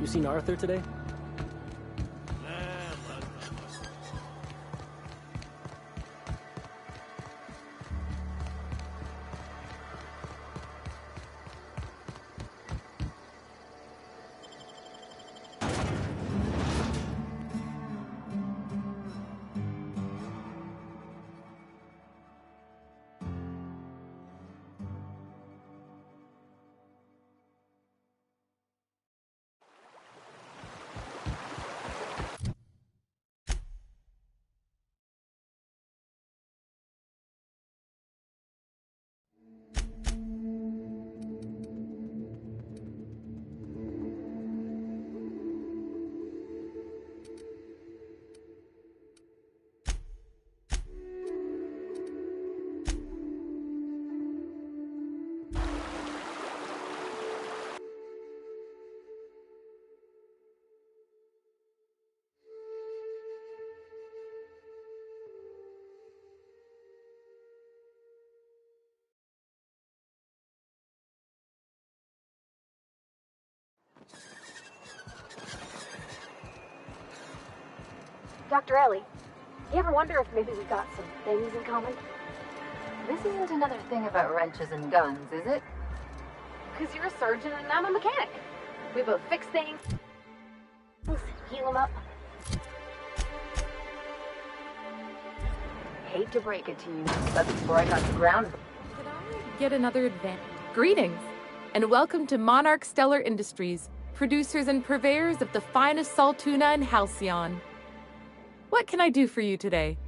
You seen Arthur today? Dr. Ellie, you ever wonder if maybe we got some things in common? This isn't another thing about wrenches and guns, is it? Because you're a surgeon and I'm a mechanic. We both fix things, heal them up. Hate to break it to you, but before I got to ground... Could I get another advance? Greetings, and welcome to Monarch Stellar Industries, producers and purveyors of the finest salt tuna in Halcyon. What can I do for you today?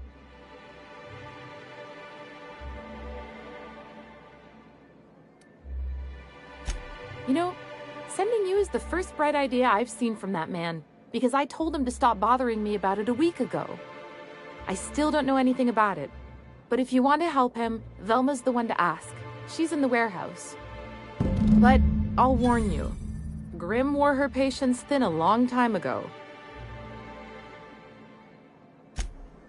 You know, sending you is the first bright idea I've seen from that man, because I told him to stop bothering me about it a week ago. I still don't know anything about it, but if you want to help him, Velma's the one to ask. She's in the warehouse. But I'll warn you, Grimm wore her patience thin a long time ago.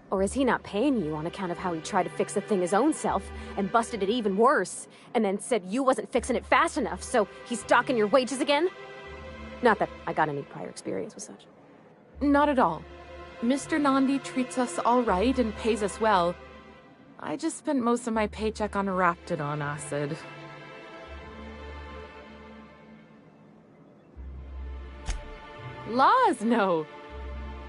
Or is he not paying you on account of how he tried to fix the thing his own self and busted it even worse, and then said you wasn't fixing it fast enough, so he's docking your wages again? Not that I got any prior experience with such. Not at all. Mr. Nandi treats us all right and pays us well. I just spent most of my paycheck on Raptidon acid. Laws, no.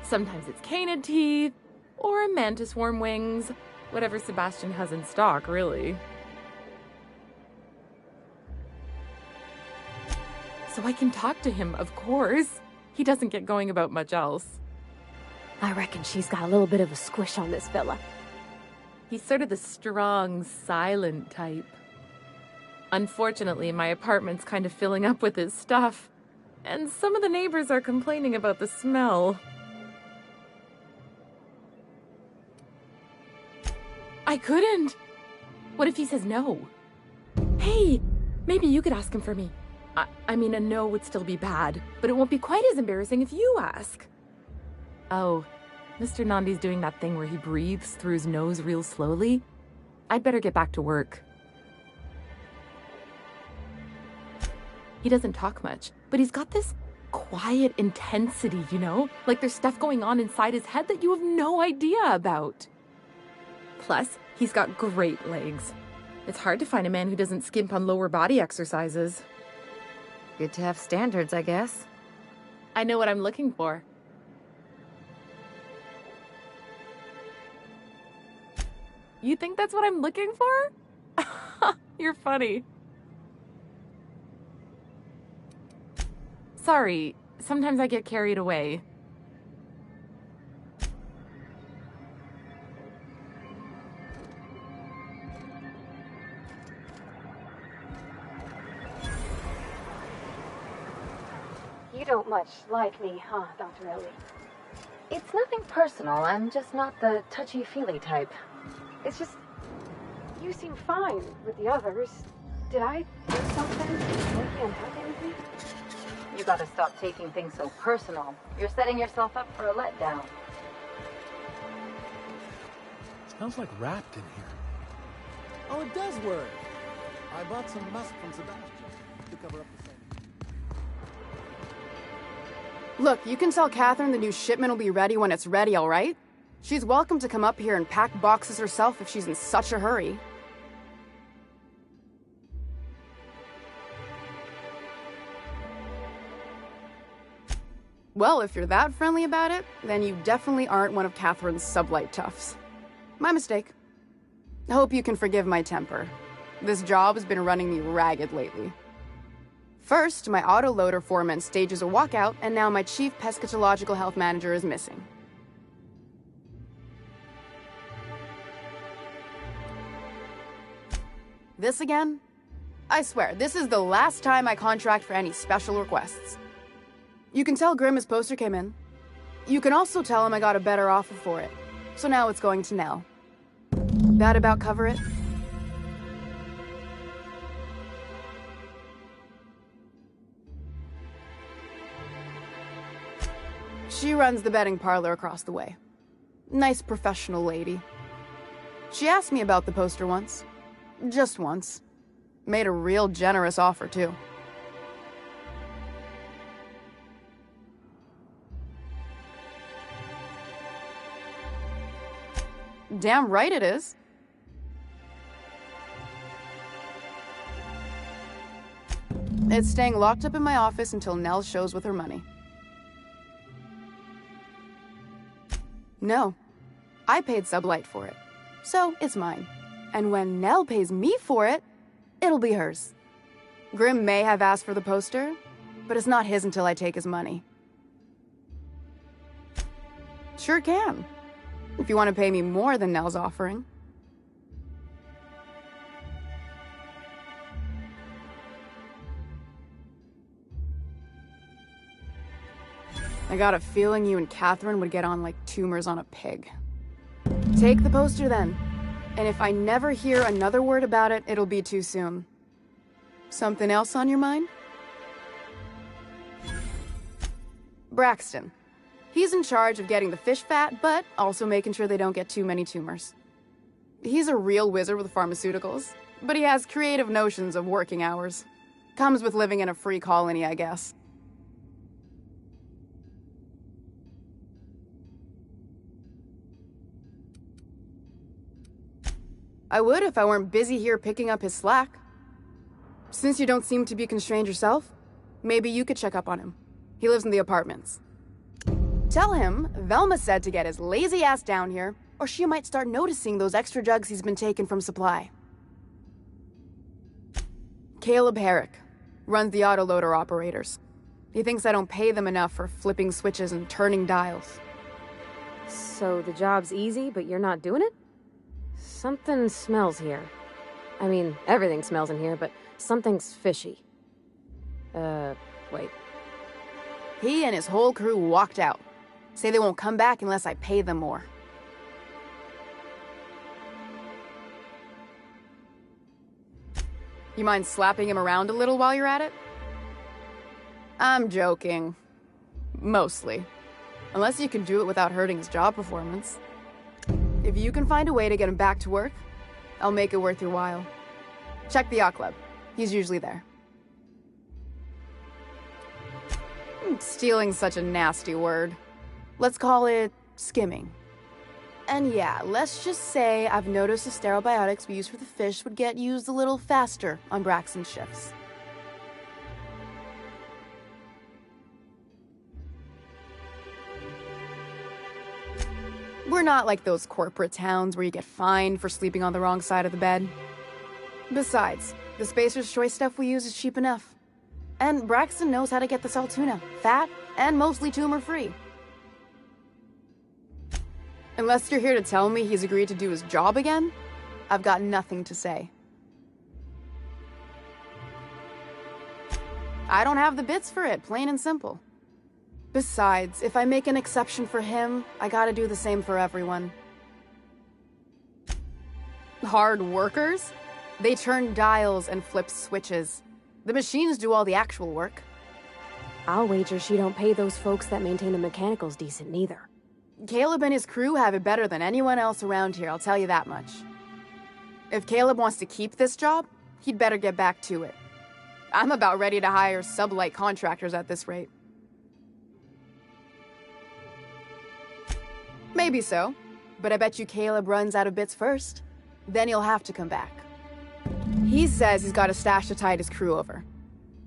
Sometimes it's canid teeth, or mantis worm wings. Whatever Sebastian has in stock, really. So I can talk to him, of course. He doesn't get going about much else. I reckon she's got a little bit of a squish on this fella. He's sort of the strong, silent type. Unfortunately, my apartment's kind of filling up with his stuff, and some of the neighbors are complaining about the smell. I couldn't. What if he says no? Hey, maybe you could ask him for me. I mean, a no would still be bad, but it won't be quite as embarrassing if you ask. Oh, Mr. Nandi's doing that thing where he breathes through his nose real slowly. I'd better get back to work. He doesn't talk much, but he's got this quiet intensity, you know? Like there's stuff going on inside his head that you have no idea about. Plus, he's got great legs. It's hard to find a man who doesn't skimp on lower body exercises. Good to have standards, I guess. I know what I'm looking for. You think that's what I'm looking for? You're funny. Sorry, sometimes I get carried away. You don't much like me, huh, Dr. Ellie? It's nothing personal, I'm just not the touchy-feely type. It's just, you seem fine with the others. Did I do something to make you unhappy with me? You gotta stop taking things so personal. You're setting yourself up for a letdown. Smells like wrapped in here. Oh, it does work. I bought some musk from Sebastian to cover up the same. Look, you can tell Catherine the new shipment will be ready when it's ready, all right? She's welcome to come up here and pack boxes herself if she's in such a hurry. Well, if you're that friendly about it, then you definitely aren't one of Catherine's sublight toughs. My mistake. I hope you can forgive my temper. This job has been running me ragged lately. First, my autoloader foreman stages a walkout, and now my chief pescatological health manager is missing. This again? I swear, this is the last time I contract for any special requests. You can tell Grimm his poster came in. You can also tell him I got a better offer for it. So now it's going to Nell. That about cover it? She runs the betting parlor across the way. Nice professional lady. She asked me about the poster once. Just once. Made a real generous offer, too. Damn right it is. It's staying locked up in my office until Nell shows with her money. No. I paid Sublight for it. So, it's mine. And when Nell pays me for it, it'll be hers. Grimm may have asked for the poster, but it's not his until I take his money. Sure can. If you want to pay me more than Nell's offering. I got a feeling you and Catherine would get on like tumors on a pig. Take the poster then. And if I never hear another word about it, it'll be too soon. Something else on your mind? Braxton. He's in charge of getting the fish fat, but also making sure they don't get too many tumors. He's a real wizard with pharmaceuticals, but he has creative notions of working hours. Comes with living in a free colony, I guess. I would if I weren't busy here picking up his slack. Since you don't seem to be constrained yourself, maybe you could check up on him. He lives in the apartments. Tell him Velma said to get his lazy ass down here, or she might start noticing those extra jugs he's been taking from supply. Caleb Herrick runs the autoloader operators. He thinks I don't pay them enough for flipping switches and turning dials. So the job's easy, but you're not doing it? Something smells here. I mean, everything smells in here, but something's fishy. Wait. He and his whole crew walked out. Say they won't come back unless I pay them more. You mind slapping him around a little while you're at it? I'm joking. Mostly. Unless you can do it without hurting his job performance. If you can find a way to get him back to work, I'll make it worth your while. Check the yacht club. He's usually there. Stealing's such a nasty word. Let's call it skimming. And yeah, let's just say I've noticed the sterile biotics we use for the fish would get used a little faster on Braxton's shifts. We're not like those corporate towns where you get fined for sleeping on the wrong side of the bed. Besides, the Spacer's Choice stuff we use is cheap enough. And Braxton knows how to get the salt tuna, fat, and mostly tumor-free. Unless you're here to tell me he's agreed to do his job again, I've got nothing to say. I don't have the bits for it, plain and simple. Besides, if I make an exception for him, I gotta do the same for everyone. Hard workers? They turn dials and flip switches. The machines do all the actual work. I'll wager she don't pay those folks that maintain the mechanicals decent neither. Caleb and his crew have it better than anyone else around here, I'll tell you that much. If Caleb wants to keep this job, he'd better get back to it. I'm about ready to hire sublight contractors at this rate. Maybe so, but I bet you Caleb runs out of bits first. Then he'll have to come back. He says he's got a stash to tide his crew over.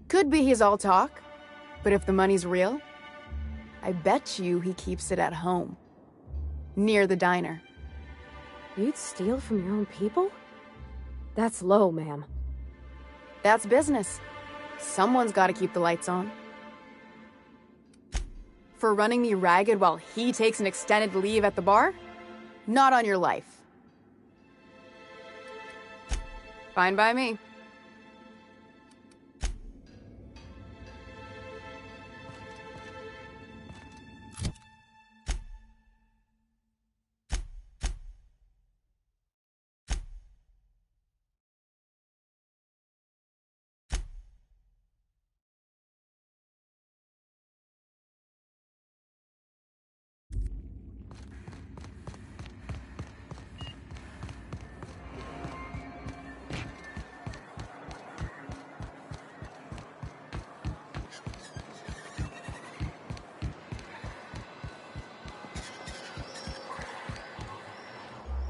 Could be he's all talk, but if the money's real, I bet you he keeps it at home. Near the diner. You'd steal from your own people? That's low, ma'am. That's business. Someone's got to keep the lights on. For running me ragged while he takes an extended leave at the bar? Not on your life. Fine by me.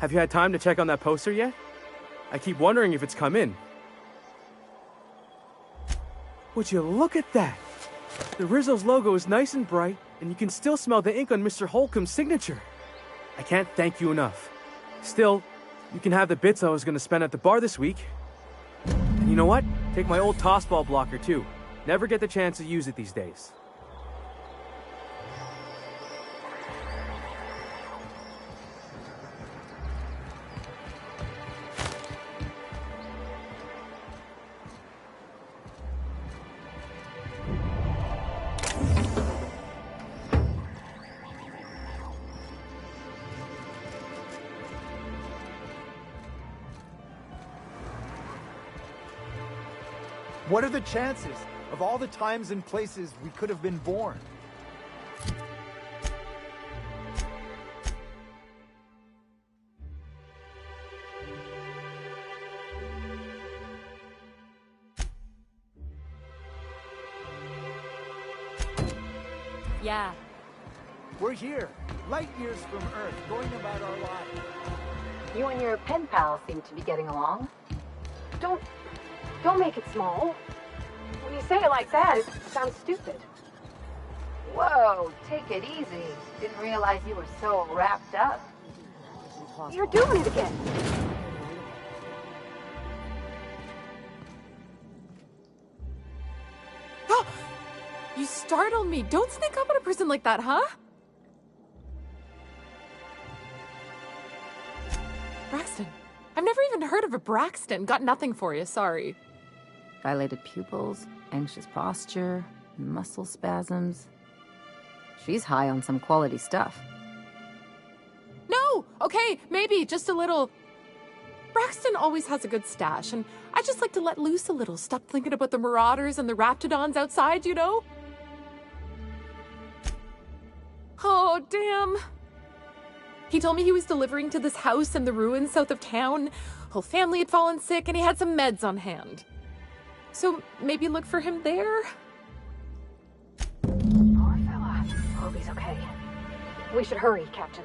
Have you had time to check on that poster yet? I keep wondering if it's come in. Would you look at that? The Rizzo's logo is nice and bright, and you can still smell the ink on Mr. Holcomb's signature. I can't thank you enough. Still, you can have the bits I was going to spend at the bar this week. And you know what? Take my old tossball blocker too. Never get the chance to use it these days. What are the chances of all the times and places we could have been born? Yeah. We're here, light years from Earth, going about our lives. You and your pen pal seem to be getting along. Don't make it small. When you say it like that, it sounds stupid. Whoa, take it easy. Didn't realize you were so wrapped up. You're doing it again. You startled me. Don't sneak up on a person like that, huh? Braxton. I've never even heard of a Braxton. Got nothing for you, sorry. Dilated pupils, anxious posture, muscle spasms. She's high on some quality stuff. No! Okay, maybe, just a little. Braxton always has a good stash, and I just like to let loose a little. Stop thinking about the marauders and the raptidons outside, you know? Oh, damn. He told me he was delivering to this house in the ruins south of town. Whole family had fallen sick, and he had some meds on hand. So maybe look for him there? Poor fella. Hope he's okay. We should hurry, Captain.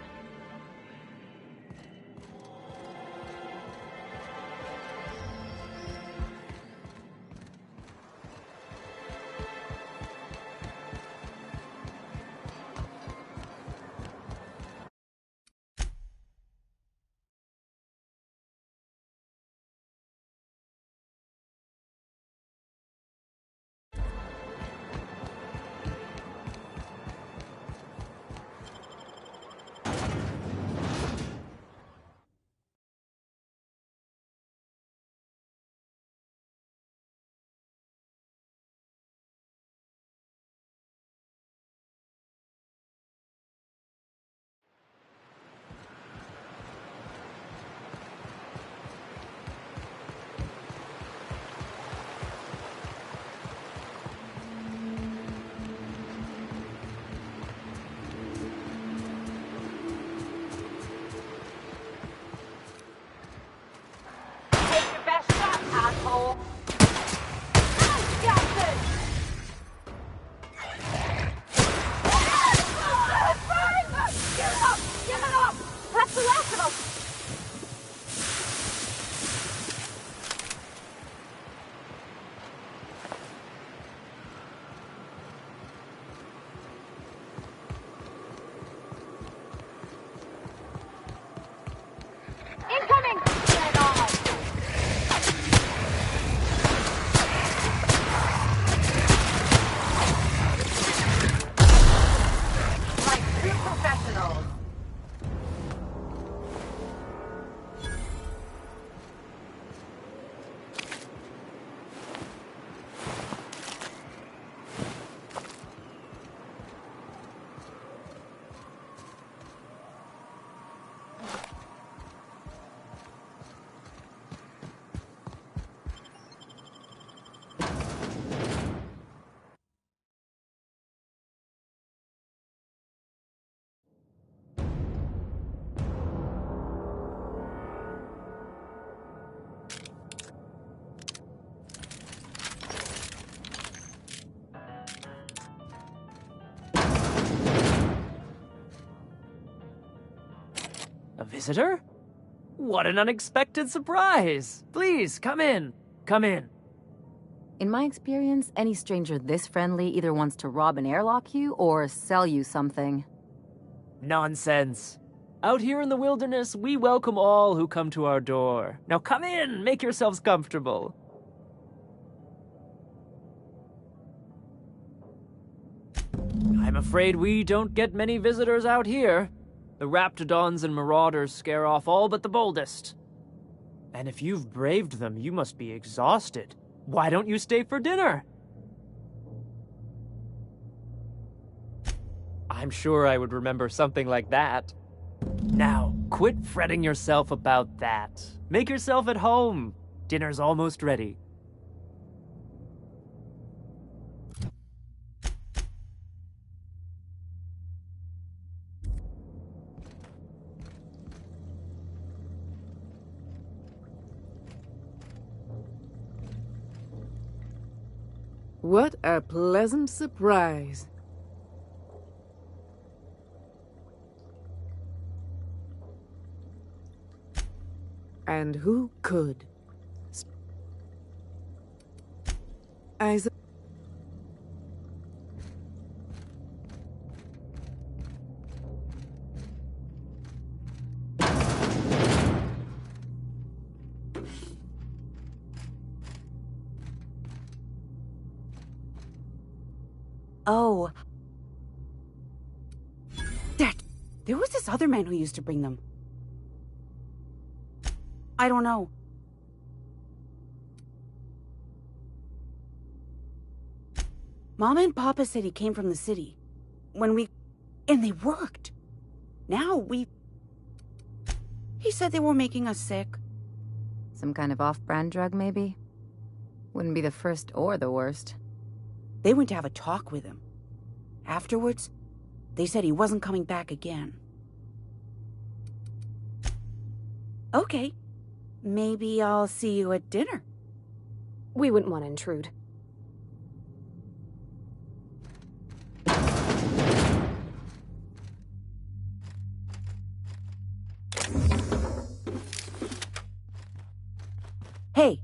visitor? What an unexpected surprise! Please, come in. Come in. In my experience, any stranger this friendly either wants to rob and airlock you or sell you something. Nonsense. Out here in the wilderness, we welcome all who come to our door. Now come in, make yourselves comfortable. I'm afraid we don't get many visitors out here. The raptidons and marauders scare off all but the boldest. And if you've braved them, you must be exhausted. Why don't you stay for dinner? I'm sure I would remember something like that. Now, quit fretting yourself about that. Make yourself at home. Dinner's almost ready. What a pleasant surprise. And who could? Isaac. Oh. There was this other man who used to bring them. I don't know. Mama and Papa said he came from the city. And they worked. Now He said they were making us sick. Some kind of off-brand drug, maybe? Wouldn't be the first or the worst. They went to have a talk with him. Afterwards, they said he wasn't coming back again. Okay. Maybe I'll see you at dinner. We wouldn't want to intrude. Hey,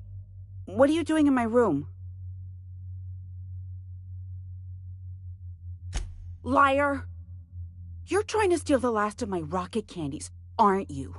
what are you doing in my room? Liar! You're trying to steal the last of my rocket candies, aren't you?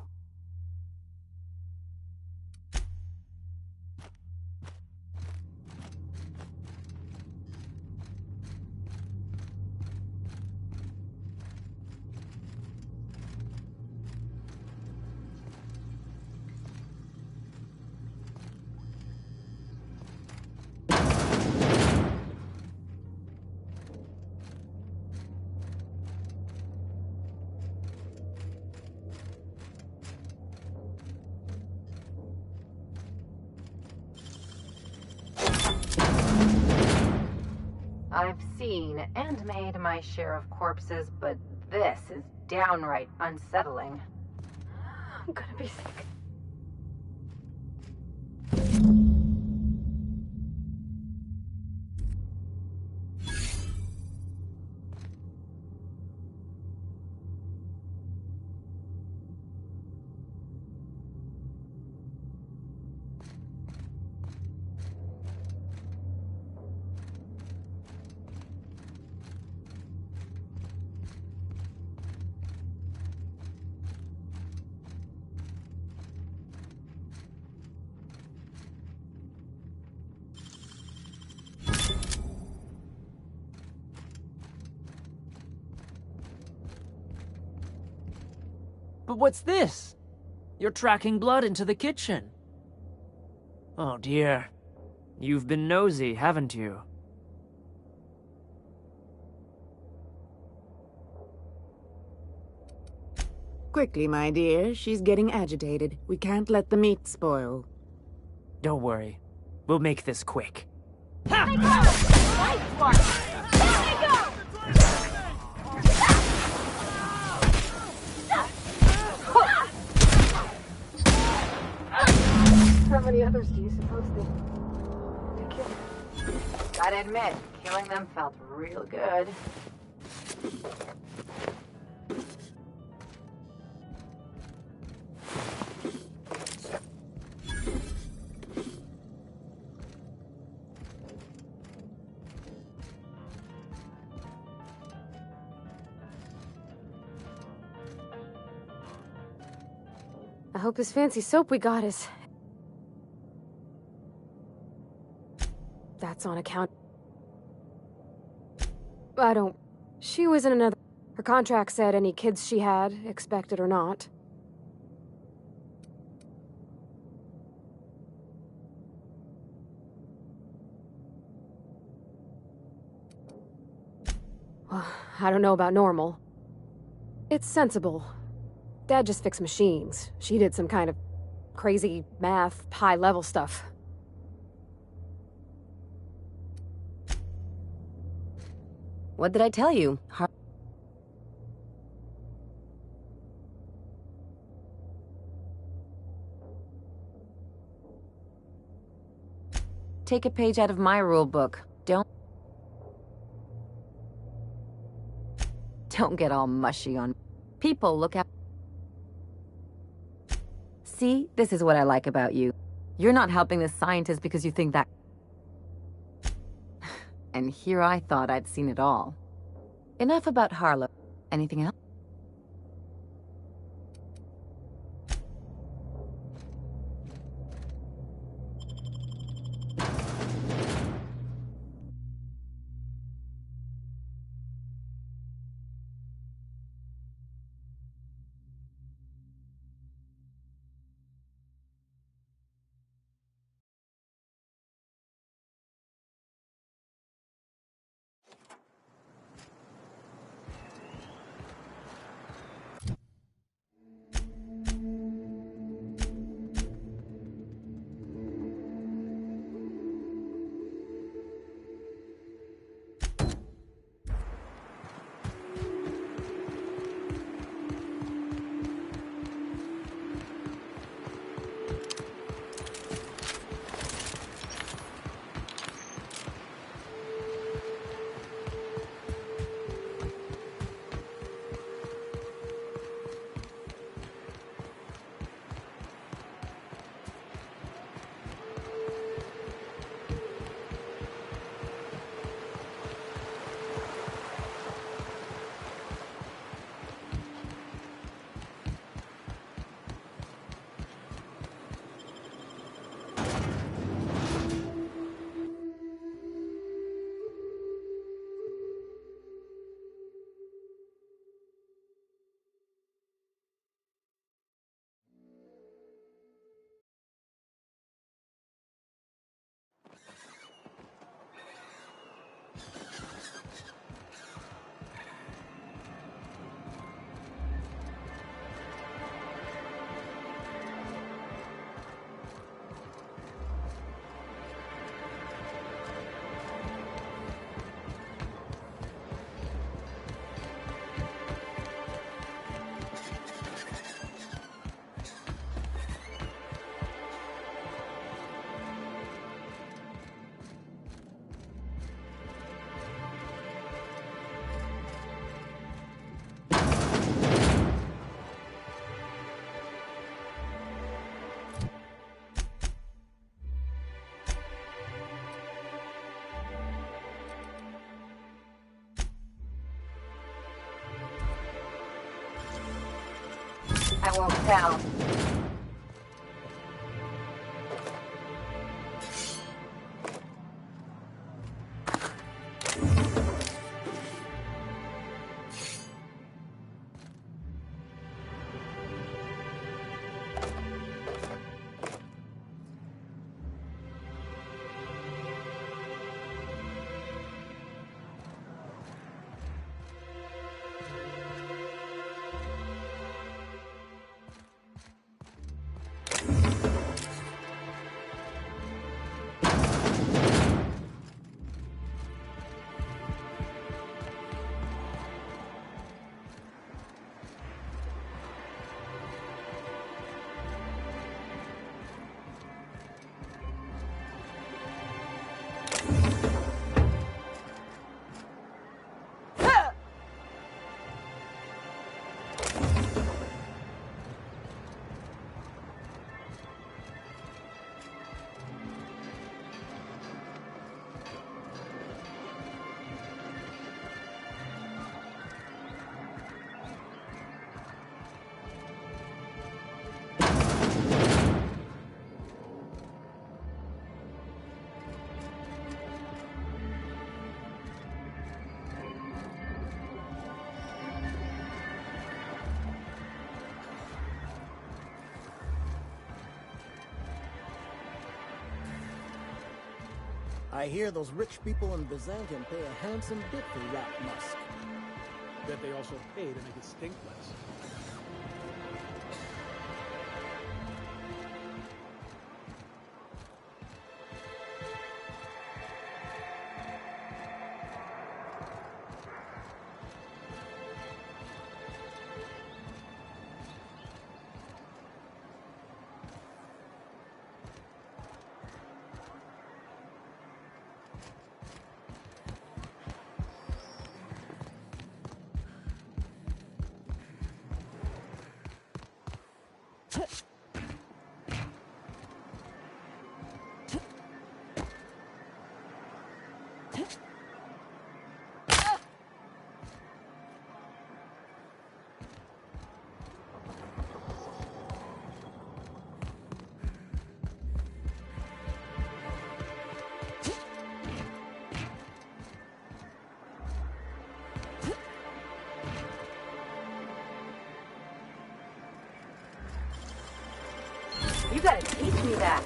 I've seen and made my share of corpses, but this is downright unsettling. I'm gonna be sick. But what's this? You're tracking blood into the kitchen. Oh dear. You've been nosy, haven't you? Quickly, my dear. She's getting agitated. We can't let the meat spoil. Don't worry. We'll make this quick. There they go! Nice one! There they go! How many others do you suppose they killed? Gotta admit, killing them felt real good. hope this fancy soap we got is... That's on account... I don't... She was in another... Her contract said any kids she had, expected or not. Well, I don't know about normal. It's sensible. Dad just fixed machines. She did some kind of crazy math, high-level stuff. What did I tell you? Take a page out of my rule book. Don't get all mushy on people. Look at... See, this is what I like about you. You're not helping this scientist because you think that... And here I thought I'd seen it all. Enough about Harlow. Anything else? I won't tell. I hear those rich people in Byzantium pay a handsome bit for rat musk. Bet they also pay to make it stink less. You gotta teach me that.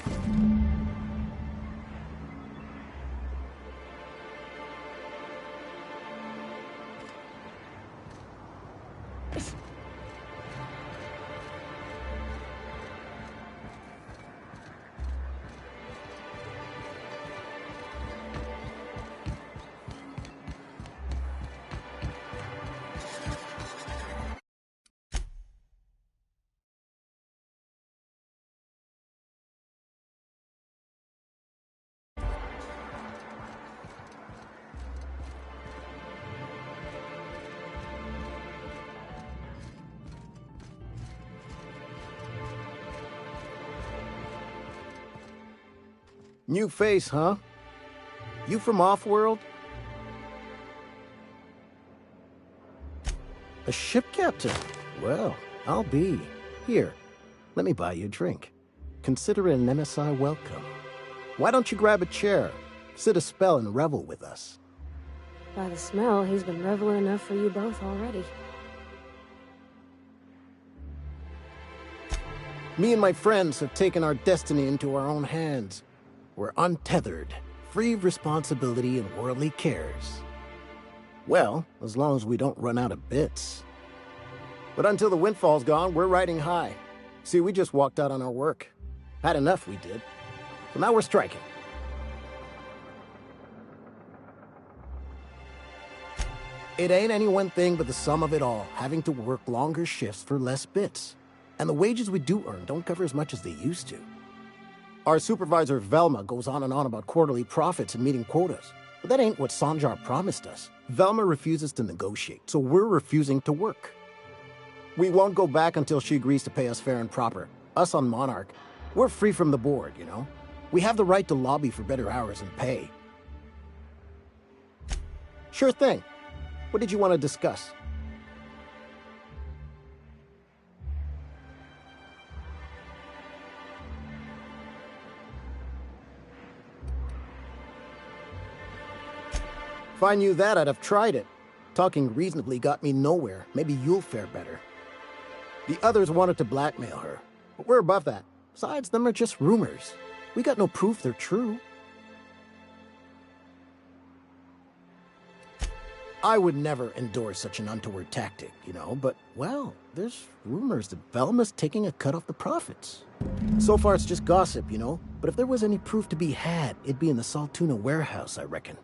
New face, huh? You from off-world? A ship captain? Well, I'll be. Here, let me buy you a drink. Consider it an MSI welcome. Why don't you grab a chair, sit a spell and revel with us? By the smell, he's been reveling enough for you both already. Me and my friends have taken our destiny into our own hands. We're untethered, free of responsibility and worldly cares. Well, as long as we don't run out of bits. But until the windfall's gone, we're riding high. See, we just walked out on our work. Had enough, we did. So now we're striking. It ain't any one thing but the sum of it all, having to work longer shifts for less bits. And the wages we do earn don't cover as much as they used to. Our supervisor, Velma, goes on and on about quarterly profits and meeting quotas. But that ain't what Sanjar promised us. Velma refuses to negotiate, so we're refusing to work. We won't go back until she agrees to pay us fair and proper. Us on Monarch, we're free from the board, you know? We have the right to lobby for better hours and pay. Sure thing. What did you want to discuss? If I knew that, I'd have tried it. Talking reasonably got me nowhere. Maybe you'll fare better. The others wanted to blackmail her, but we're above that. Besides, them are just rumors. We got no proof they're true. I would never endorse such an untoward tactic, you know, but, well, there's rumors that Velma's taking a cut off the profits. So far, it's just gossip, you know, but if there was any proof to be had, it'd be in the Saltuna warehouse, I reckon.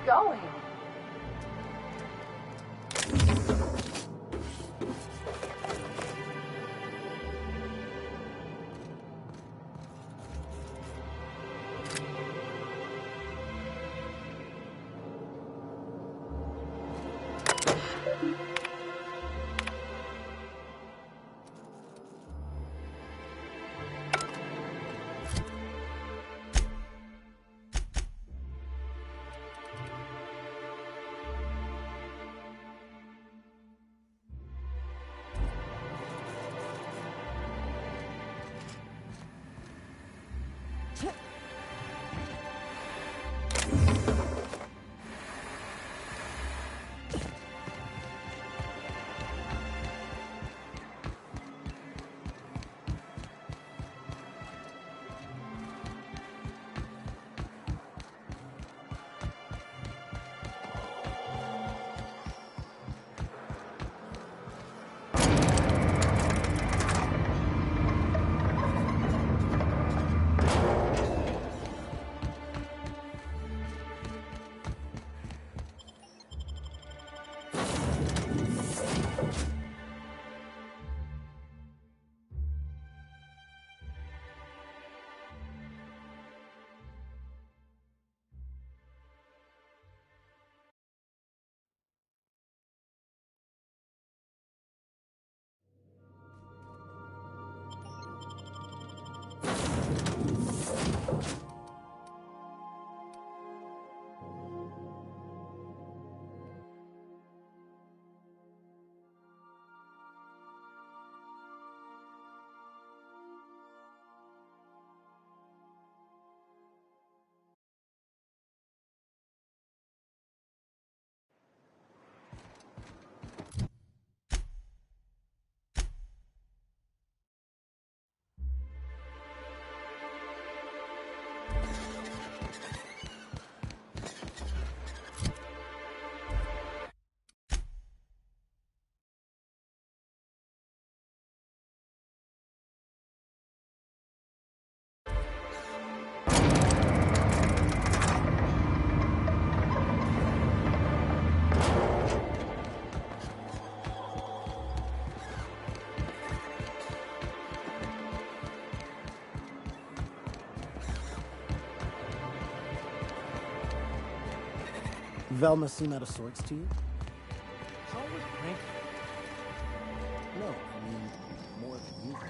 Going. Velma seem out of sorts to you? It's always cranky. No, I mean, more than usual.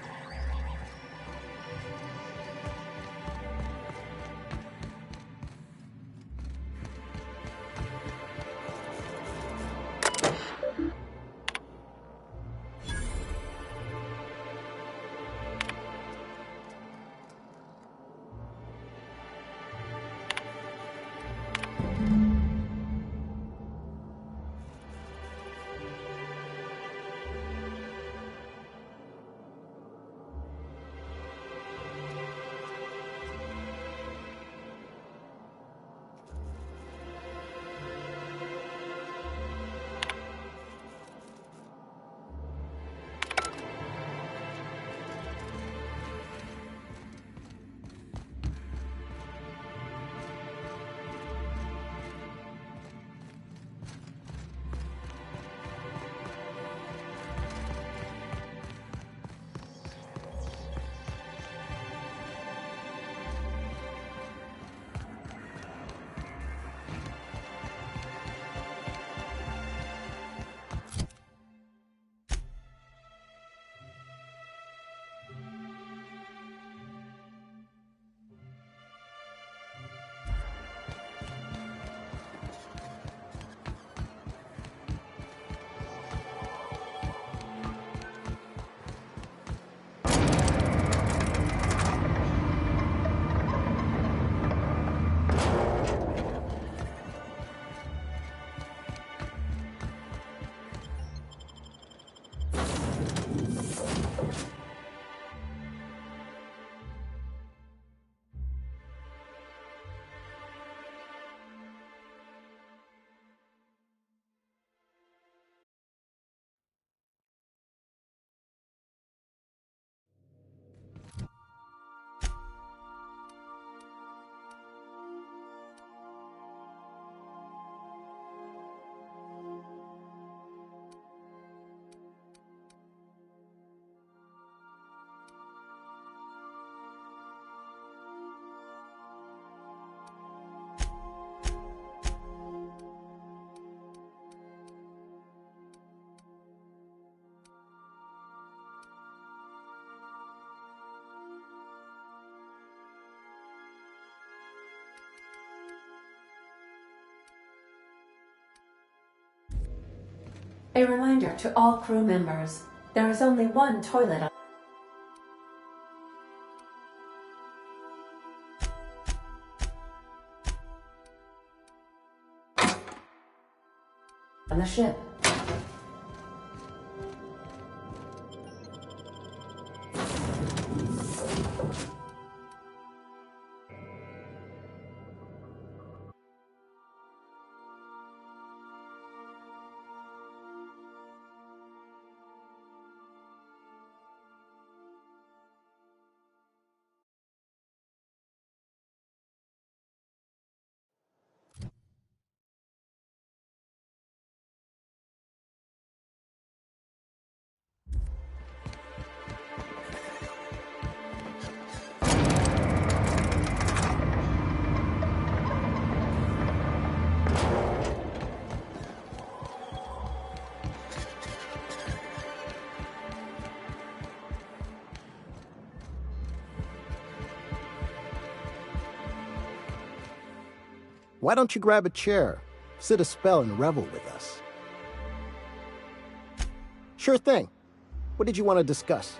A reminder to all crew members, there is only one toilet on the ship. Why don't you grab a chair, sit a spell, and revel with us? Sure thing. What did you want to discuss?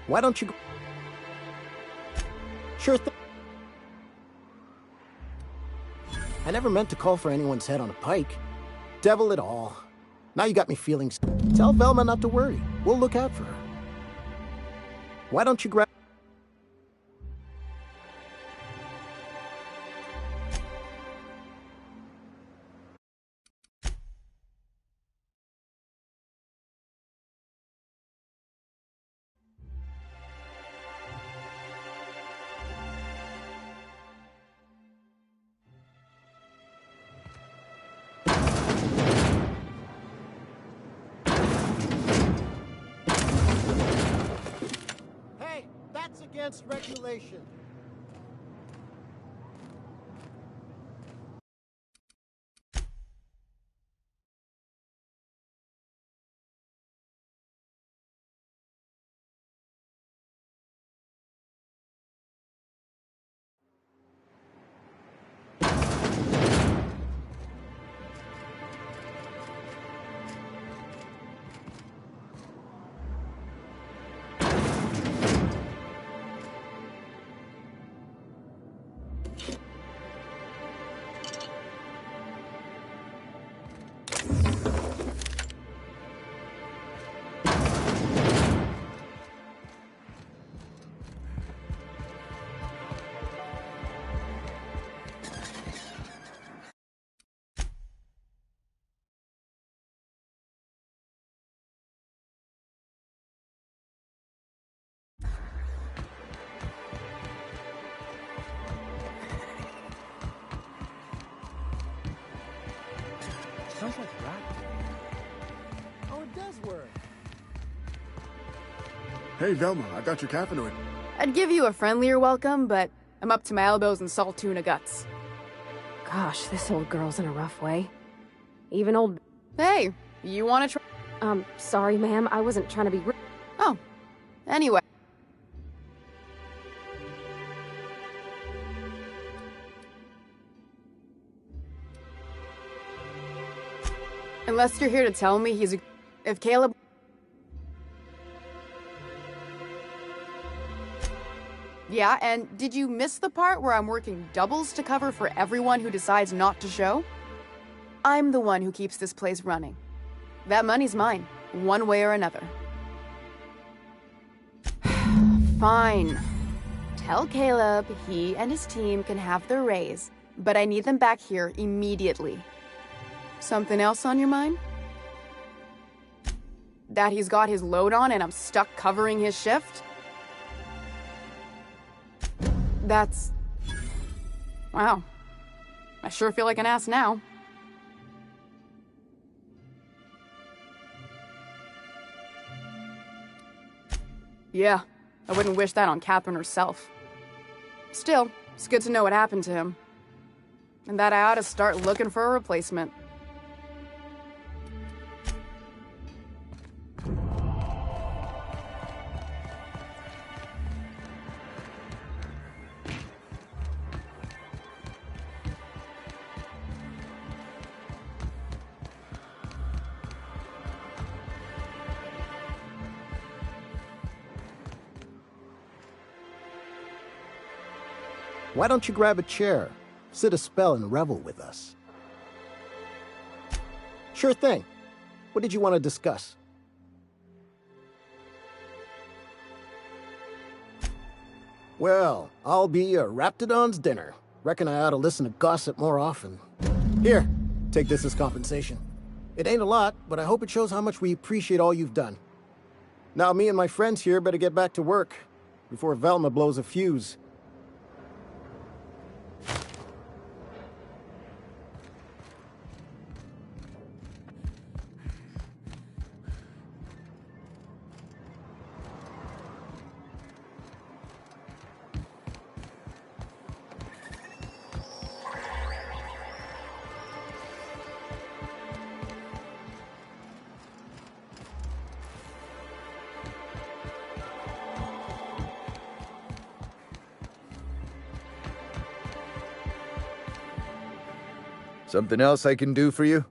Why don't you... Sure thing. I never meant to call for anyone's head on a pike. Devil it all. Now you got me feeling... Tell Velma not to worry. We'll look out for her. Why don't you grab... Against regulation. Sounds like rap. Oh, it does work. Hey, Velma, I got your caffeinoid. I'd give you a friendlier welcome, but I'm up to my elbows in salt tuna guts. Gosh, this old girl's in a rough way. Even old... Hey, you want to try... Sorry, ma'am. I wasn't trying to be... Oh, anyway. Unless you're here to tell me he's a... If Caleb... Yeah, and did you miss the part where I'm working doubles to cover for everyone who decides not to show? I'm the one who keeps this place running. That money's mine, one way or another. Fine. Tell Caleb he and his team can have their raise, but I need them back here immediately. Something else on your mind? That he's got his load on and I'm stuck covering his shift? That's... Wow. I sure feel like an ass now. Yeah, I wouldn't wish that on Catherine herself. Still, it's good to know what happened to him. And that I ought to start looking for a replacement. Why don't you grab a chair, sit a spell, and revel with us? Sure thing. What did you want to discuss? Well, I'll be a Raptidon's dinner. Reckon I ought to listen to gossip more often. Here, take this as compensation. It ain't a lot, but I hope it shows how much we appreciate all you've done. Now me and my friends here better get back to work before Velma blows a fuse. Something else I can do for you?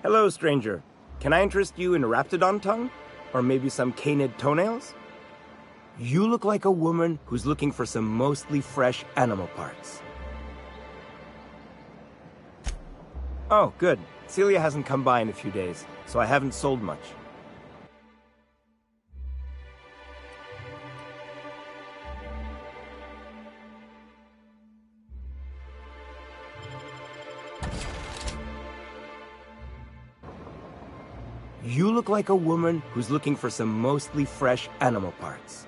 Hello, stranger. Can I interest you in a raptidon tongue? Or maybe some canid toenails? You look like a woman who's looking for some mostly fresh animal parts. Oh, good. Celia hasn't come by in a few days, so I haven't sold much. You look like a woman who's looking for some mostly fresh animal parts.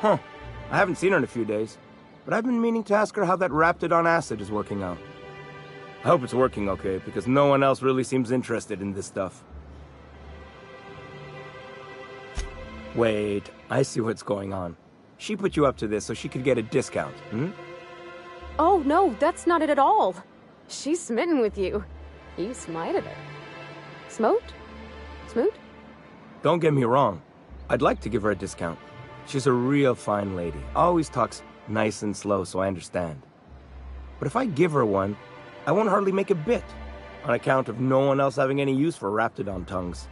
Huh. I haven't seen her in a few days, but I've been meaning to ask her how that Raptidon acid is working out. I hope it's working okay, because no one else really seems interested in this stuff. Wait, I see what's going on. She put you up to this so she could get a discount, hmm? Oh, no, that's not it at all. She's smitten with you. You smited her. Smote? Smoot? Don't get me wrong. I'd like to give her a discount. She's a real fine lady. Always talks nice and slow, so I understand. But if I give her one, I won't hardly make a bit, on account of no one else having any use for Raptidon tongues.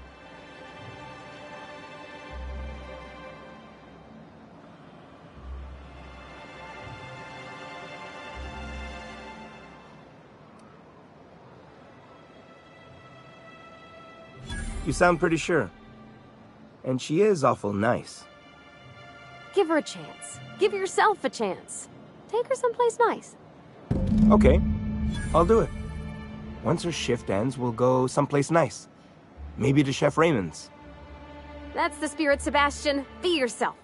You sound pretty sure. And she is awful nice. Give her a chance. Give yourself a chance. Take her someplace nice. Okay, I'll do it. Once her shift ends, we'll go someplace nice. Maybe to Chef Raymond's. That's the spirit, Sebastian. Be yourself.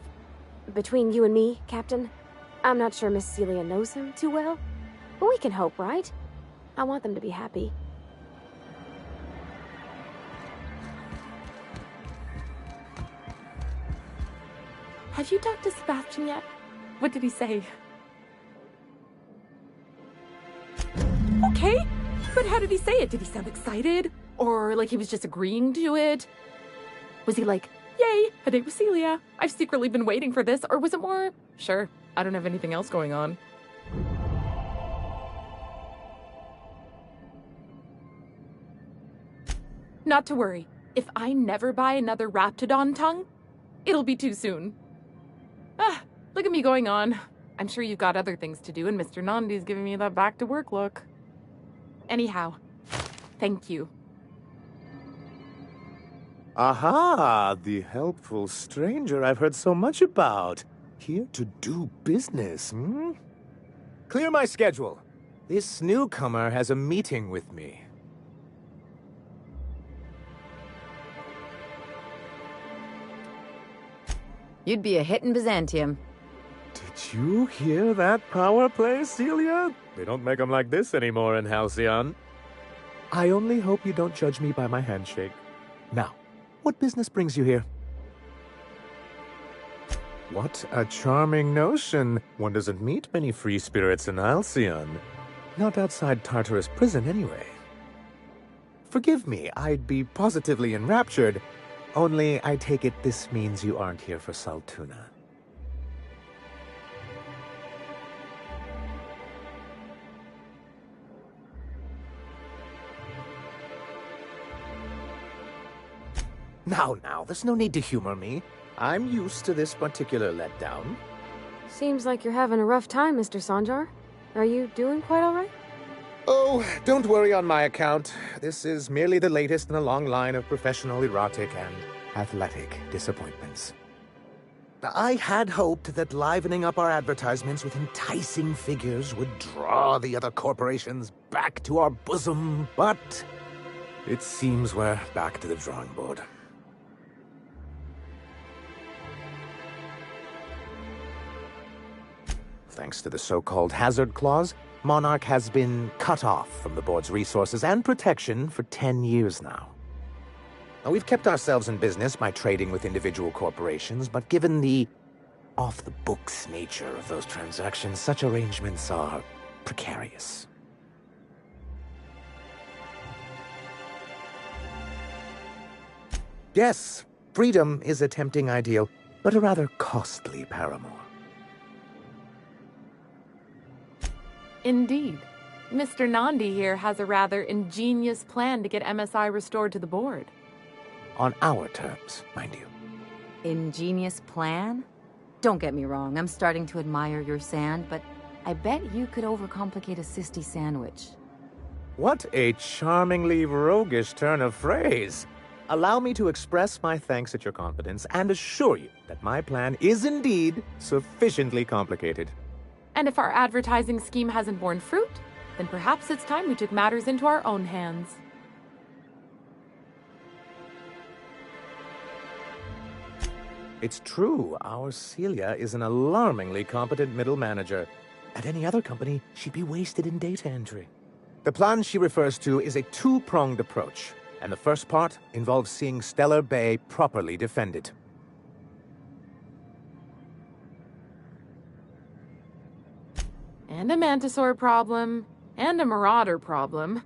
Between you and me, Captain, I'm not sure Miss Celia knows him too well, but we can hope, right? I want them to be happy. Have you talked to Sebastian yet? What did he say? Okay, but how did he say it? Did he sound excited? Or like he was just agreeing to it? Was he like, yay, a date with Celia. I've secretly been waiting for this. Or was it more, sure, I don't have anything else going on. Not to worry. If I never buy another Raptidon tongue, it'll be too soon. Ah, look at me going on. I'm sure you've got other things to do, and Mr. Nandi's giving me that back-to-work look. Anyhow, thank you. Aha, the helpful stranger I've heard so much about. Here to do business, hmm? Clear my schedule. This newcomer has a meeting with me. You'd be a hit in Byzantium. Did you hear that power play, Celia? They don't make them like this anymore in Halcyon. I only hope you don't judge me by my handshake. Now, what business brings you here? What a charming notion. One doesn't meet many free spirits in Halcyon. Not outside Tartarus prison, anyway. Forgive me, I'd be positively enraptured. Only, I take it this means you aren't here for Saltuna. Now, there's no need to humor me. I'm used to this particular letdown. Seems like you're having a rough time, Mr. Sanjar. Are you doing quite all right? Oh, don't worry on my account. This is merely the latest in a long line of professional erotic and athletic disappointments. I had hoped that livening up our advertisements with enticing figures would draw the other corporations back to our bosom, but it seems we're back to the drawing board. Thanks to the so-called hazard clause, Monarch has been cut off from the board's resources and protection for 10 years now. Now, we've kept ourselves in business by trading with individual corporations, but given the off-the-books nature of those transactions, such arrangements are precarious. Yes, freedom is a tempting ideal, but a rather costly paramour. Indeed. Mr. Nandi here has a rather ingenious plan to get MSI restored to the board. On our terms, mind you. Ingenious plan? Don't get me wrong, I'm starting to admire your sand, but I bet you could overcomplicate a sisty sandwich. What a charmingly roguish turn of phrase. Allow me to express my thanks at your confidence and assure you that my plan is indeed sufficiently complicated. And if our advertising scheme hasn't borne fruit, then perhaps it's time we took matters into our own hands. It's true, our Celia is an alarmingly competent middle manager. At any other company, she'd be wasted in data entry. The plan she refers to is a two-pronged approach, and the first part involves seeing Stellar Bay properly defended. And a Mantisaur problem, and a Marauder problem.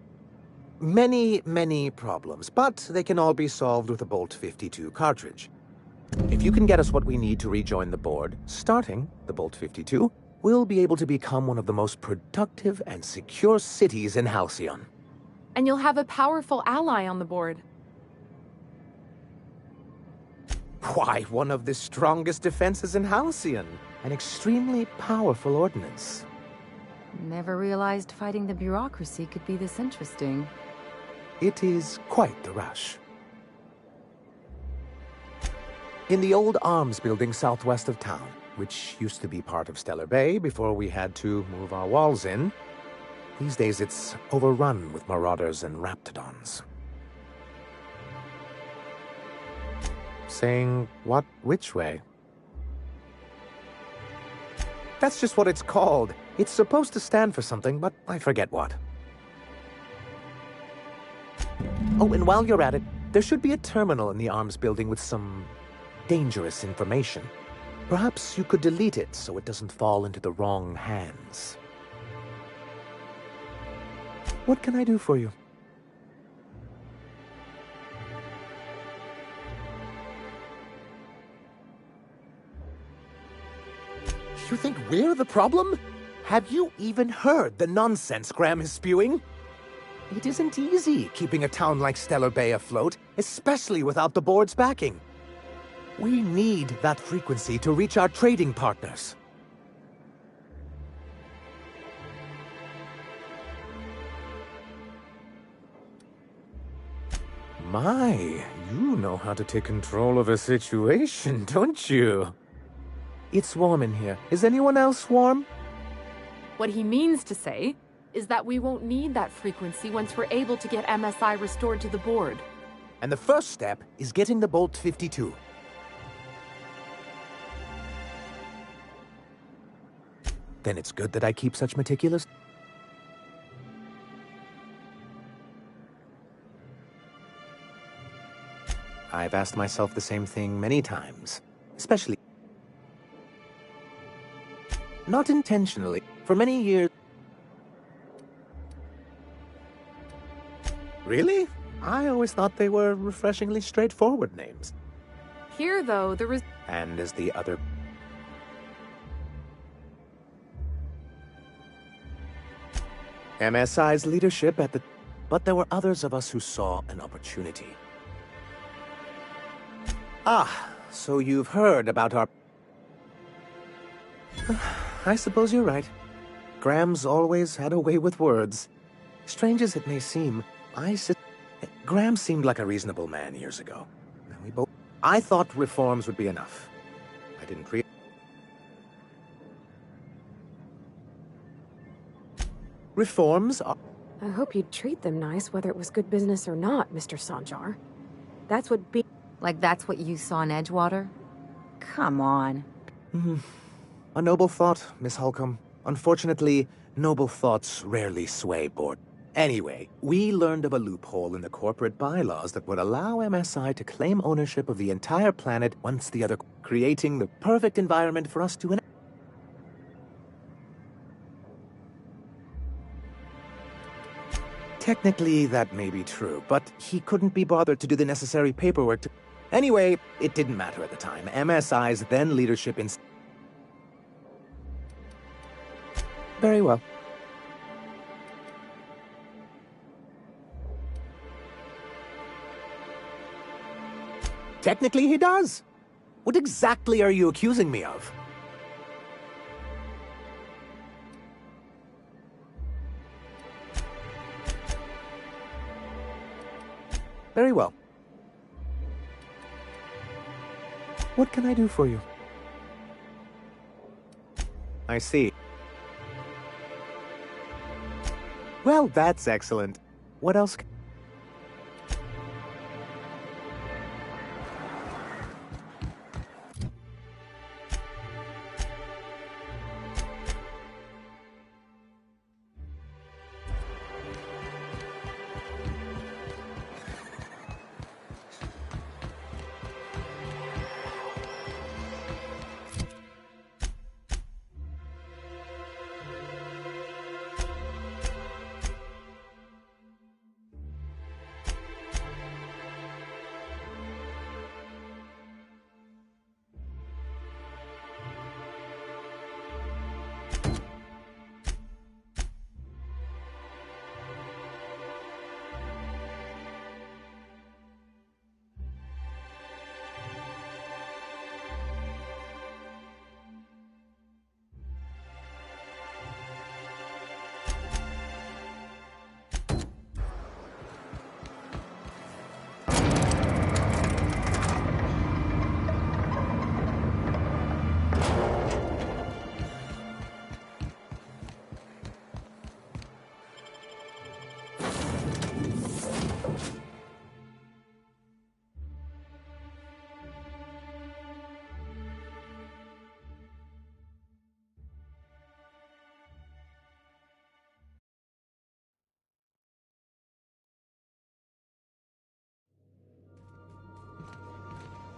Many, many problems, but they can all be solved with a Bolt 52 cartridge. If you can get us what we need to rejoin the board, starting the Bolt 52, we'll be able to become one of the most productive and secure cities in Halcyon. And you'll have a powerful ally on the board. Why, one of the strongest defenses in Halcyon. An extremely powerful ordnance. Never realized fighting the bureaucracy could be this interesting. It is quite the rush. In the old arms building southwest of town, which used to be part of Stellar Bay before we had to move our walls in, these days it's overrun with marauders and raptidons. Saying what which way? That's just what it's called. It's supposed to stand for something, but I forget what. Oh, and while you're at it, there should be a terminal in the arms building with some dangerous information. Perhaps you could delete it so it doesn't fall into the wrong hands. What can I do for you? You think we're the problem? Have you even heard the nonsense Graham is spewing? It isn't easy keeping a town like Stellar Bay afloat, especially without the board's backing. We need that frequency to reach our trading partners. My, you know how to take control of a situation, don't you? It's warm in here. Is anyone else warm? What he means to say is that we won't need that frequency once we're able to get MSI restored to the board. And the first step is getting the Bolt 52. Then it's good that I keep such meticulous... I've asked myself the same thing many times, especially... Not intentionally. For many years... Really? I always thought they were refreshingly straightforward names. Here, though, there was... And as the other... MSI's leadership at the... But there were others of us who saw an opportunity. Ah, so you've heard about our... I suppose you're right. Graham's always had a way with words. Strange as it may seem, Graham seemed like a reasonable man years ago. And I thought reforms would be enough. I didn't create... Reforms are... I hope you'd treat them nice, whether it was good business or not, Mr. Sanjar. That's what Like that's what you saw in Edgewater? Come on. A noble thought, Miss Holcomb. Unfortunately, noble thoughts rarely sway board. Anyway, we learned of a loophole in the corporate bylaws that would allow MSI to claim ownership of the entire planet once the other... creating the perfect environment for us to... Technically, that may be true, but he couldn't be bothered to do the necessary paperwork to... Anyway, it didn't matter at the time. MSI's then leadership in... Very well. Technically, he does. What exactly are you accusing me of? Very well. What can I do for you? I see. Well, that's excellent. What else?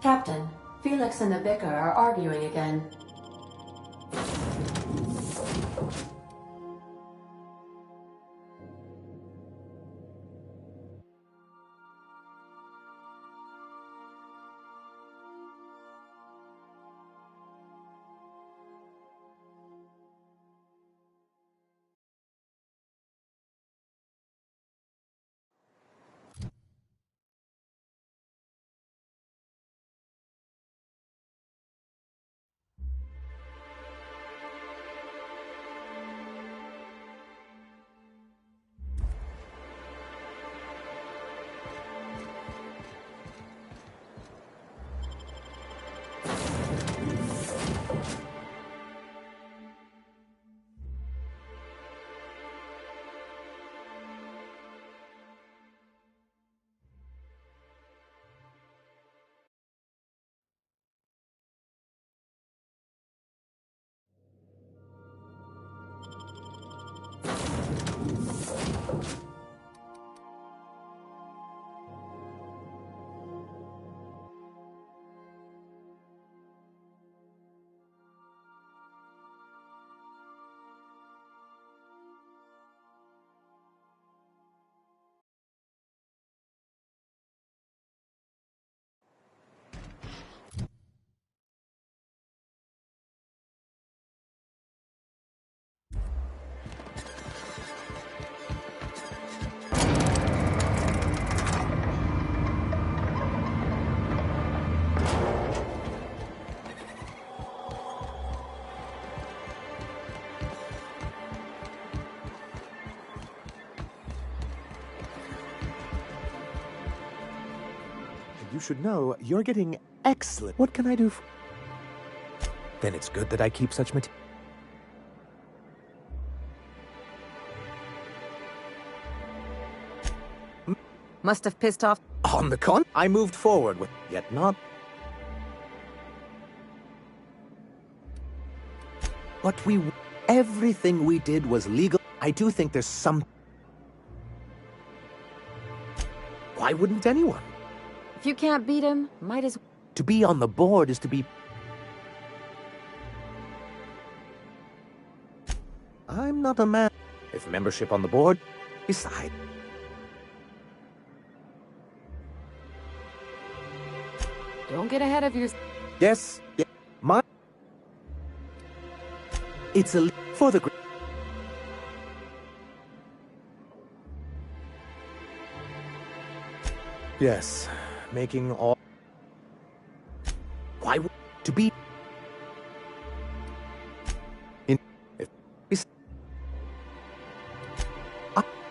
Captain, Felix and the Vicar are arguing again. You should know you're getting excellent. What can I do for... Then it's good that I keep such material. Must have pissed off. On the con, I moved forward with... Yet not... What we... Everything we did was legal. I do think there's some... Why wouldn't anyone? If you can't beat him, might as well. To be on the board is to be... I'm not a man. If membership on the board, beside... Don't get ahead of your... Yes, yeah, my... It's a... For the... Yes, making all...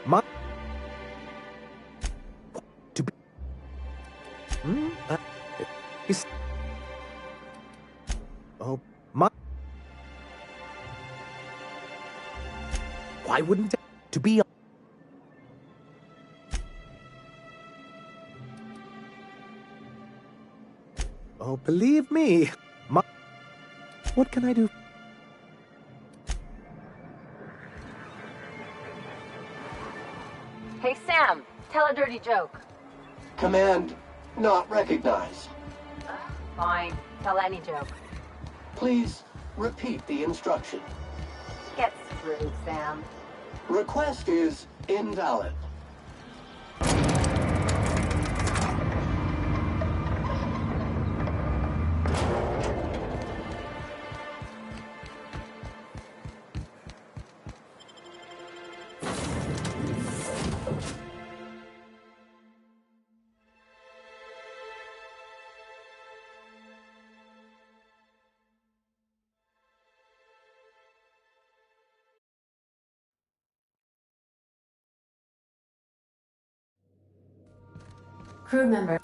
My... To be... Is... Oh, my... Why wouldn't it... To be... Oh, believe me. My... What can I do? Hey, Sam, tell a dirty joke. Command not recognized. Fine, tell any joke. Please repeat the instruction. Get screwed, Sam. Request is invalid. Crew member.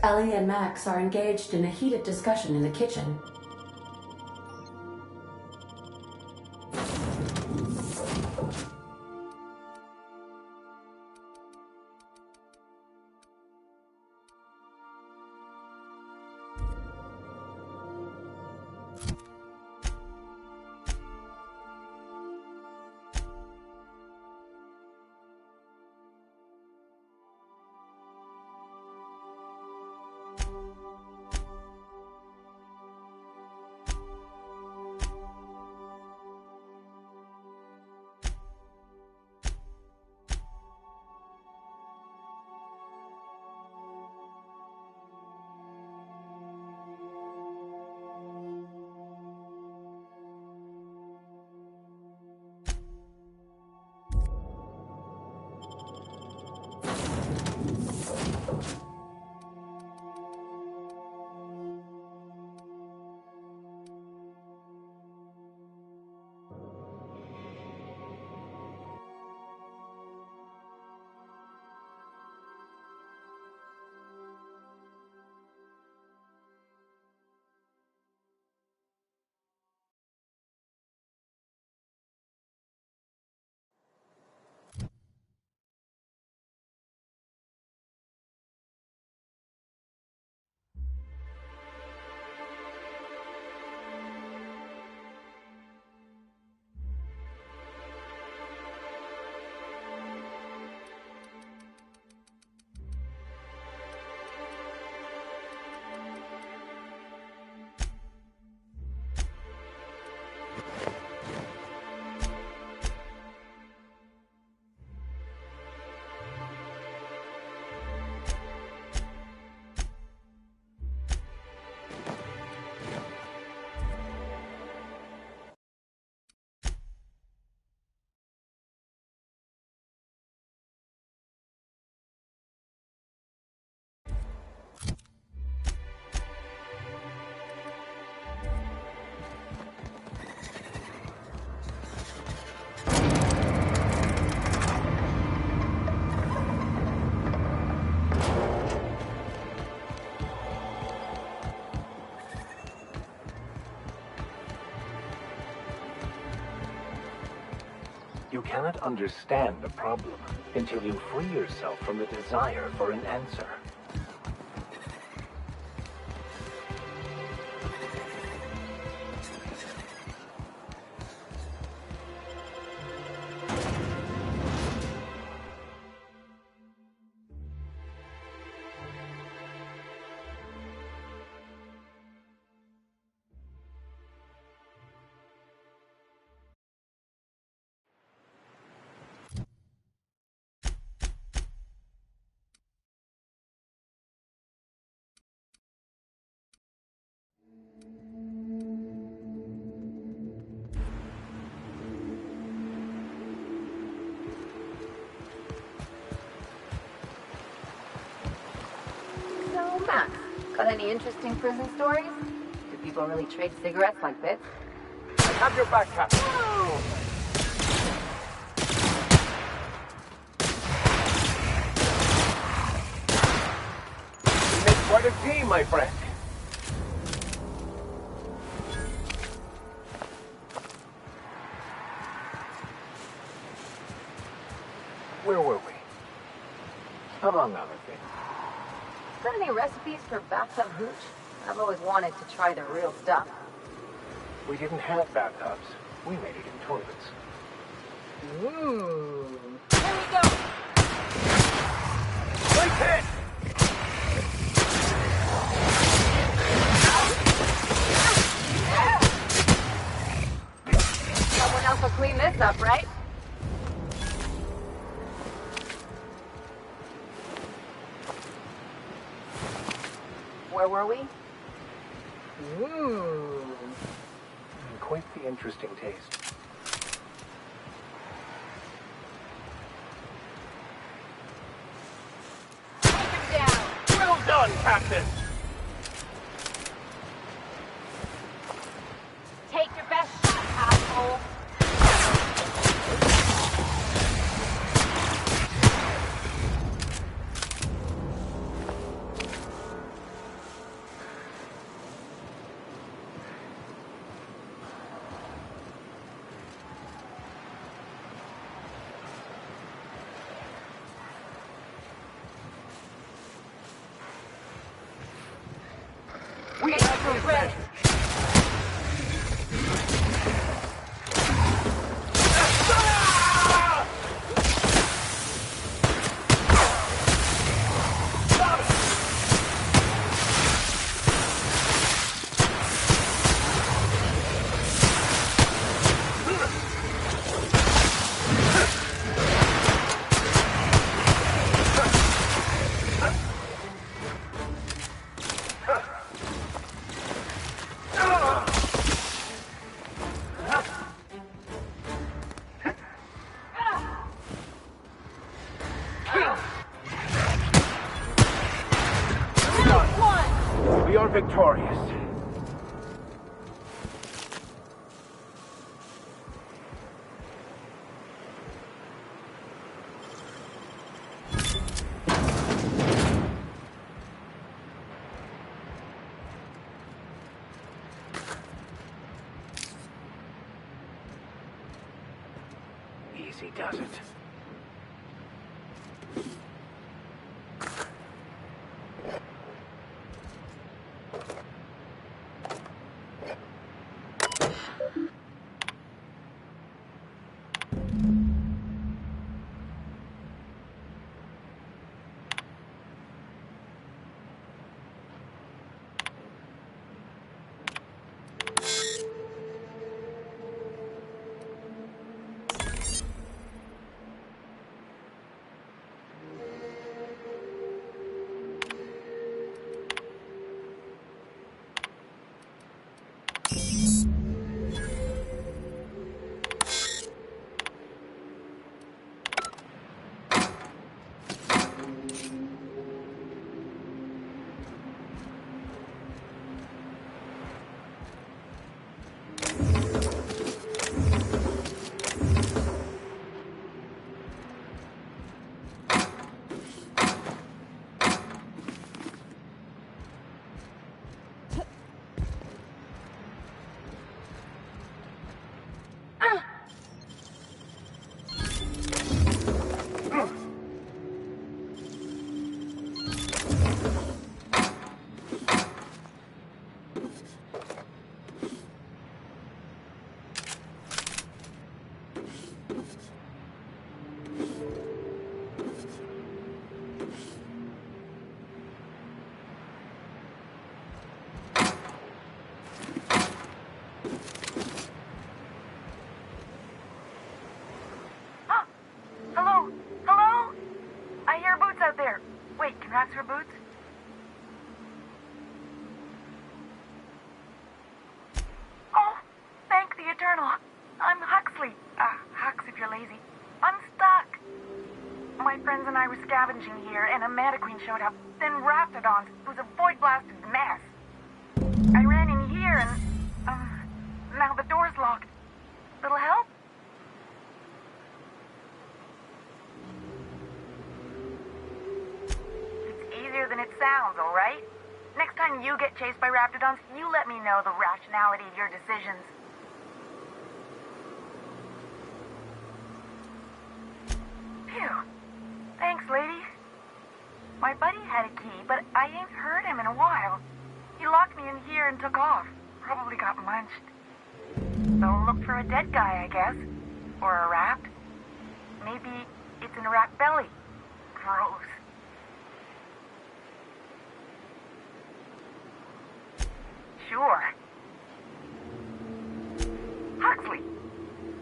Ellie and Max are engaged in a heated discussion in the kitchen. You cannot understand the problem until you free yourself from the desire for an answer. Max, got any interesting prison stories? Do people really trade cigarettes like bits? I have your backpack. We make quite a team, my friend. Where were we? Among other things. Got any recipes for bathtub hooch? I've always wanted to try the real stuff. We didn't have bathtubs. We made it in toilets. Ooh. Here we go! Right hit! Someone else will clean this up, right? Where were we? Ooh. Quite the interesting taste. Take him down! Well done, Captain! Take your best shot, asshole! We have revenge! We are victorious. Easy does it. Oh! Hello? Hello? I hear boots out there. Wait, can rats wear boots? Oh! Thank the Eternal. I'm Huxley. Hux if you're lazy. I'm stuck. My friends and I were scavenging here, and a Manta Queen showed up. Then Raptidons. It was a void-blasted mess. I ran in here, and, now the door's locked. Little help? It's easier than it sounds, all right? Next time you get chased by Raptidons, you let me know the rationality of your decisions. Phew. Thanks, lady. My buddy had a key, but I ain't heard him in a while. He locked me in here and took off. Probably got munched. So look for a dead guy, I guess. Or a rat. Maybe it's in a rat belly. Gross. Sure. Huxley.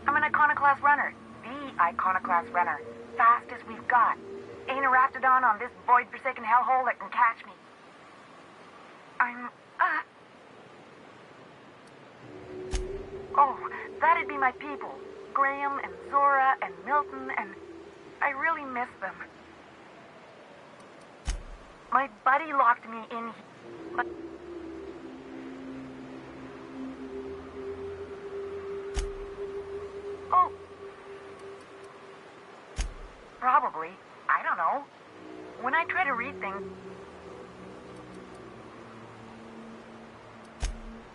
I'm an Iconoclast runner. The Iconoclast runner. Fastest we've got. Ain't a Raptidon on this void-forsaken hellhole that can catch me. Oh, that'd be my people. Graham and Zora and Milton, and I really miss them. My buddy locked me in here, but... Oh. Probably. I don't know. When I try to read things...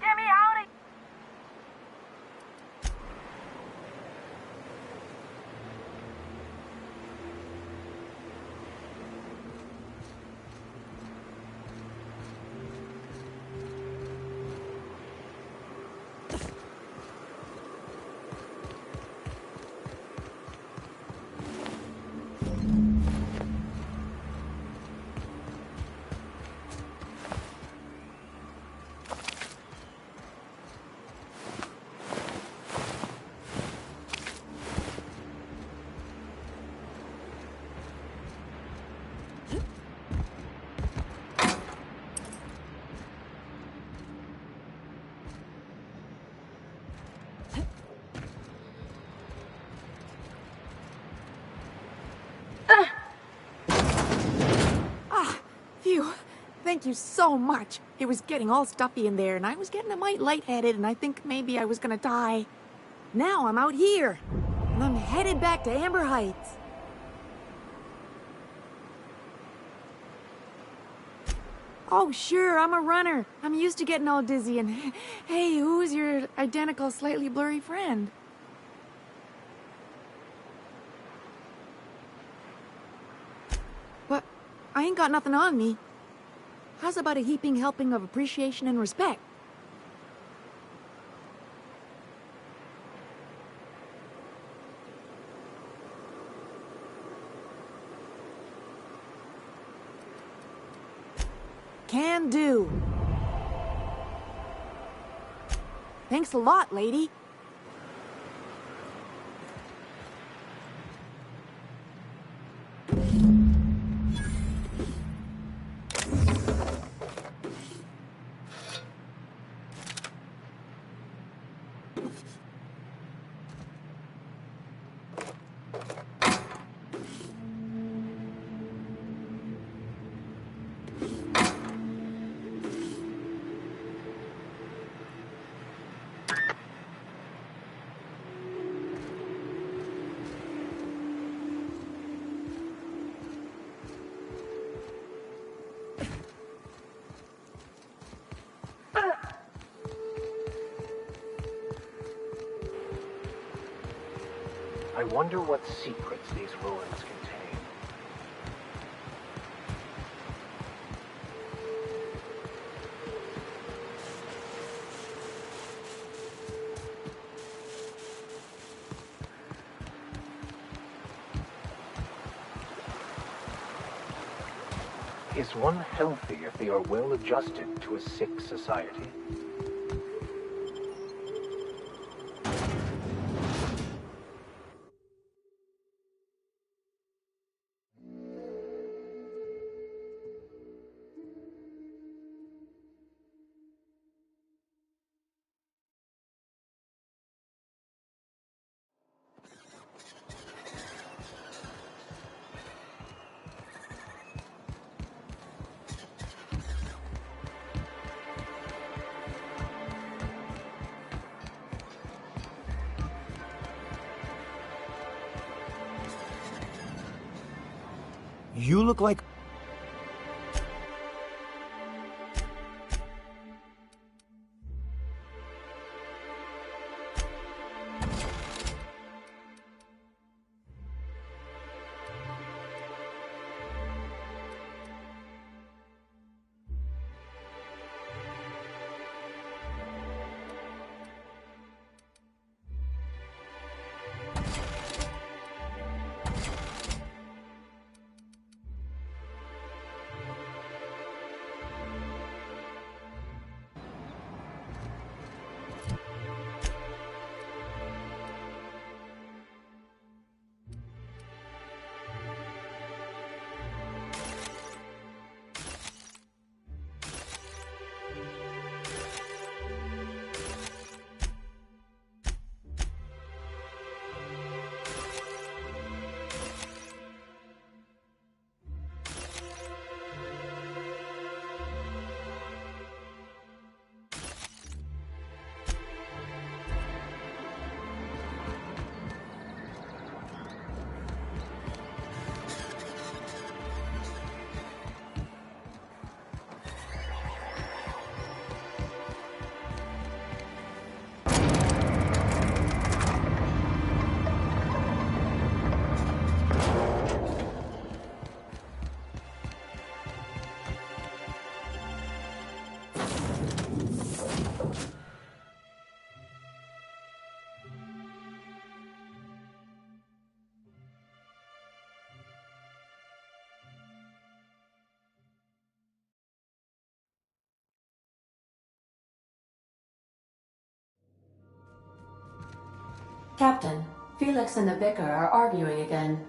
Get me out of... Thank you so much. It was getting all stuffy in there, and I was getting a mite lightheaded, and I think maybe I was gonna die. Now I'm out here, and I'm headed back to Amber Heights. Oh, sure, I'm a runner. I'm used to getting all dizzy, and hey, who's your identical, slightly blurry friend? But I ain't got nothing on me. How's about a heaping helping of appreciation and respect? Can do. Thanks a lot, lady. I wonder what secrets these ruins contain. Is one healthy if they are well adjusted to a sick society? You look like... Captain, Felix and the Vicar are arguing again.